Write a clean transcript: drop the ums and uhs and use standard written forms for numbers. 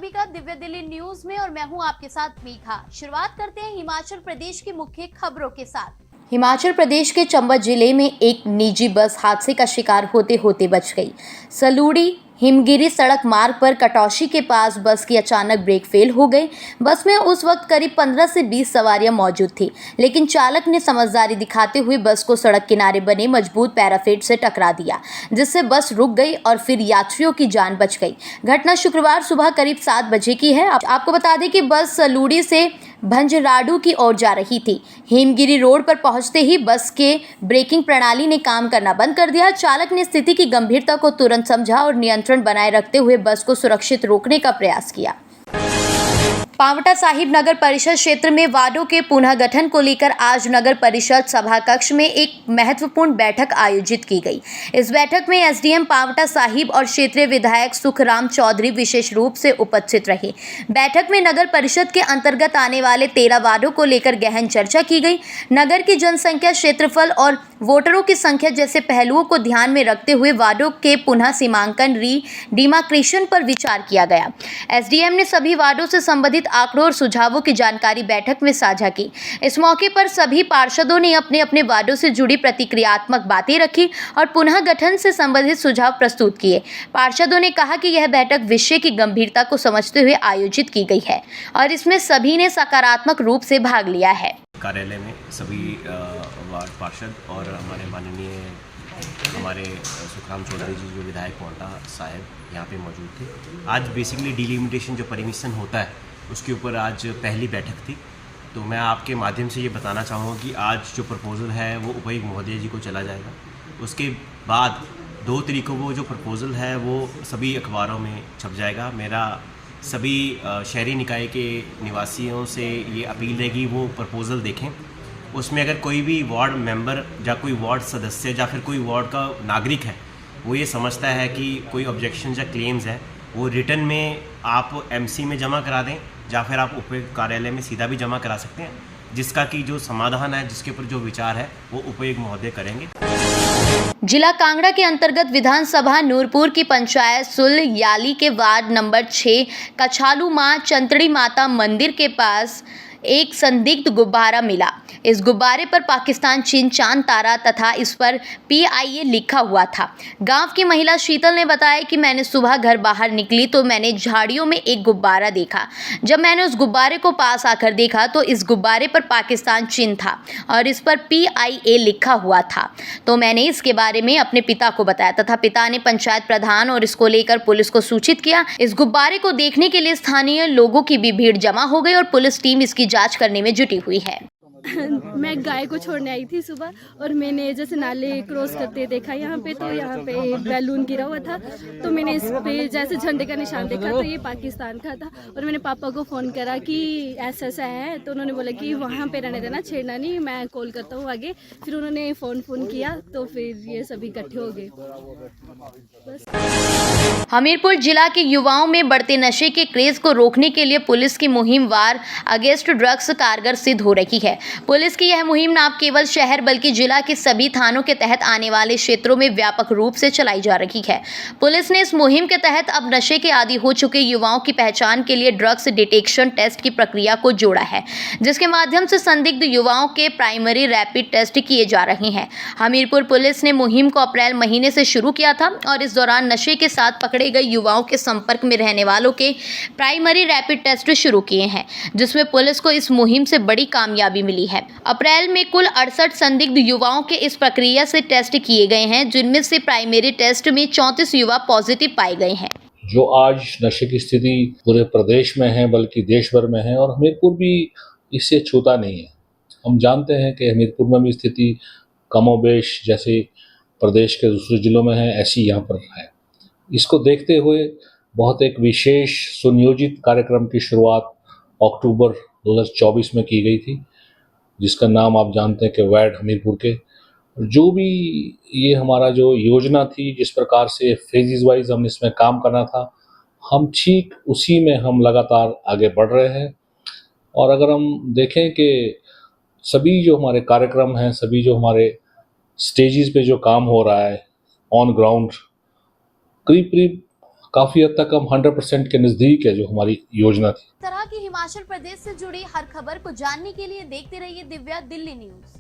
सभी का दिव्य दिल्ली न्यूज में और मैं हूं आपके साथ मेघा। शुरुआत करते हैं हिमाचल प्रदेश की मुख्य खबरों के साथ। हिमाचल प्रदेश के चंबा जिले में एक निजी बस हादसे का शिकार होते होते बच गई। सलूड़ी हिमगिरी सड़क मार्ग पर कटौशी के पास बस की अचानक ब्रेक फेल हो गई। बस में उस वक्त करीब 15 से 20 सवारियां मौजूद थी, लेकिन चालक ने समझदारी दिखाते हुए बस को सड़क किनारे बने मजबूत पैराफेट से टकरा दिया, जिससे बस रुक गई और फिर यात्रियों की जान बच गई। घटना शुक्रवार सुबह करीब 7 बजे की है। आपको बता दें कि बस सलूड़ी से भंजराडू की ओर जा रही थी। हिमगिरी रोड पर पहुंचते ही बस के ब्रेकिंग प्रणाली ने काम करना बंद कर दिया। चालक ने स्थिति की गंभीरता को तुरंत समझा और नियंत्रण बनाए रखते हुए बस को सुरक्षित रोकने का प्रयास किया। पांवटा साहिब नगर परिषद क्षेत्र में वार्डों के पुनः गठन को लेकर आज नगर परिषद सभा कक्ष में एक महत्वपूर्ण बैठक आयोजित की गई। इस बैठक में एसडीएम पांवटा साहिब और क्षेत्रीय विधायक सुखराम चौधरी विशेष रूप से उपस्थित रहे। बैठक में नगर परिषद के अंतर्गत आने वाले 13 वार्डों को लेकर गहन चर्चा की गई। नगर की जनसंख्या, क्षेत्रफल और वोटरों की संख्या जैसे पहलुओं को ध्यान में रखते हुए वार्डों के पुनः सीमांकन डिमार्केशन पर विचार किया गया। एसडीएम ने सभी वार्डों से संबंधित आंकड़ों और सुझावों की जानकारी बैठक में साझा की। इस मौके पर सभी पार्षदों ने अपने अपने वार्डों से जुड़ी प्रतिक्रियात्मक बातें रखी और पुनः गठन से संबंधित सुझाव प्रस्तुत किए। पार्षदों ने कहा कि यह बैठक विषय की गंभीरता को समझते हुए आयोजित की गई है और इसमें सभी ने सकारात्मक रूप से भाग लिया है। कार्यालय में सभी वार्ड पार्षद और हमारे सुखराम चौधरी जी जो विधायक पांवटा साहब यहाँ पे मौजूद थे। आज बेसिकली डिलिमिटेशन जो परमिशन होता है उसके ऊपर आज पहली बैठक थी। तो मैं आपके माध्यम से ये बताना चाहूँगा कि आज जो प्रपोज़ल है वो उपायुक्त महोदय जी को चला जाएगा। उसके बाद 2 तारीख को वो जो प्रपोज़ल है वो सभी अखबारों में छप जाएगा। मेरा सभी शहरी निकाय के निवासियों से ये अपील रहेगी वो प्रपोज़ल देखें। उसमें अगर कोई भी वार्ड मेंबर या कोई वार्ड सदस्य या फिर कोई वार्ड का नागरिक है वो ये समझता है कि कोई ऑब्जेक्शन या क्लेम्स है वो रिटर्न में आप एमसी में जमा करा दें या फिर आप उपायुक्त कार्यालय में सीधा भी जमा करा सकते हैं, जिसका कि जो समाधान है, जिसके ऊपर जो विचार है वो उपायुक्त महोदय करेंगे। जिला कांगड़ा के अंतर्गत विधानसभा नूरपुर की पंचायत सुलयाली के वार्ड नंबर 6 कछालू मां चंतड़ी माता मंदिर के पास एक संदिग्ध गुब्बारा मिला। इस गुब्बारे पर पाकिस्तान चीन चांद तारा तथा इस पर PIA लिखा हुआ था। गांव की महिला शीतल ने बताया कि मैंने सुबह घर बाहर निकली तो मैंने झाड़ियों में एक गुब्बारा देखा। जब मैंने उस गुब्बारे को पास आकर देखा तो इस गुब्बारे पर पाकिस्तान चिन्ह था और इस पर PIA लिखा हुआ था। तो मैंने इसके बारे में अपने पिता को बताया तथा पिता ने पंचायत प्रधान और इसको लेकर पुलिस को सूचित किया। इस गुब्बारे को देखने के लिए स्थानीय लोगों की भी भीड़ जमा हो गई और पुलिस टीम इसकी जांच करने में जुटी हुई है। मैं गाय को छोड़ने आई थी सुबह और मैंने जैसे नाले क्रॉस करते देखा यहाँ पे, तो यहाँ पे बैलून गिरा हुआ था। तो मैंने इस पे जैसे झंडे का निशान देखा तो ये पाकिस्तान का था और मैंने पापा को फ़ोन करा कि ऐसा ऐसा है। तो उन्होंने बोला कि वहाँ पे रहने देना, छेड़ना नहीं, मैं कॉल करता हूँ आगे। फिर उन्होंने फ़ोन किया तो फिर ये सभी इकट्ठे हो गए। हमीरपुर जिला के युवाओं में बढ़ते नशे के क्रेज को रोकने के लिए पुलिस की मुहिम वार अगेंस्ट ड्रग्स कारगर सिद्ध हो रही है। पुलिस की यह मुहिम न केवल शहर बल्कि जिला के सभी थानों के तहत आने वाले क्षेत्रों में व्यापक रूप से चलाई जा रही है। पुलिस ने इस मुहिम के तहत अब नशे के आदी हो चुके युवाओं की पहचान के लिए ड्रग्स डिटेक्शन टेस्ट की प्रक्रिया को जोड़ा है, जिसके माध्यम से संदिग्ध युवाओं के प्राइमरी रैपिड टेस्ट किए जा रहे हैं। हमीरपुर पुलिस ने मुहिम को अप्रैल महीने से शुरू किया था और इस दौरान नशे के साथ पकड़े गए युवाओं के संपर्क में रहने वालों के प्राइमरी रैपिड टेस्ट शुरू किए हैं, जिसमें पुलिस को इस मुहिम से बड़ी कामयाबी मिली है। अप्रैल में कुल 68 संदिग्ध युवाओं के इस प्रक्रिया से टेस्ट किए गए हैं, जिनमें से प्राइमरी टेस्ट में 34 युवा पॉजिटिव पाए गए हैं। जो आज नशे की स्थिति पूरे प्रदेश में है बल्कि देश भर में है और हमीरपुर भी इससे छूता नहीं है। हम जानते हैं कि हमीरपुर में भी स्थिति कमोबेश जैसे प्रदेश के दूसरे जिलों में है, ऐसी यहाँ पर है। इसको देखते हुए बहुत एक विशेष सुनियोजित कार्यक्रम की शुरुआत अक्टूबर 2024 में की गई थी, जिसका नाम आप जानते हैं कि वैड हमीरपुर के। जो भी ये हमारा जो योजना थी, जिस प्रकार से फेजेस वाइज हम इसमें काम करना था, हम ठीक उसी में हम लगातार आगे बढ़ रहे हैं। और अगर हम देखें कि सभी जो हमारे कार्यक्रम हैं, सभी जो हमारे स्टेजेस पे जो काम हो रहा है ऑन ग्राउंड, करीब काफ़ी हद तक हम 100% के नज़दीक है जो हमारी योजना थी। इस तरह की हिमाचल प्रदेश से जुड़ी हर खबर को जानने के लिए देखते रहिए दिव्या दिल्ली न्यूज।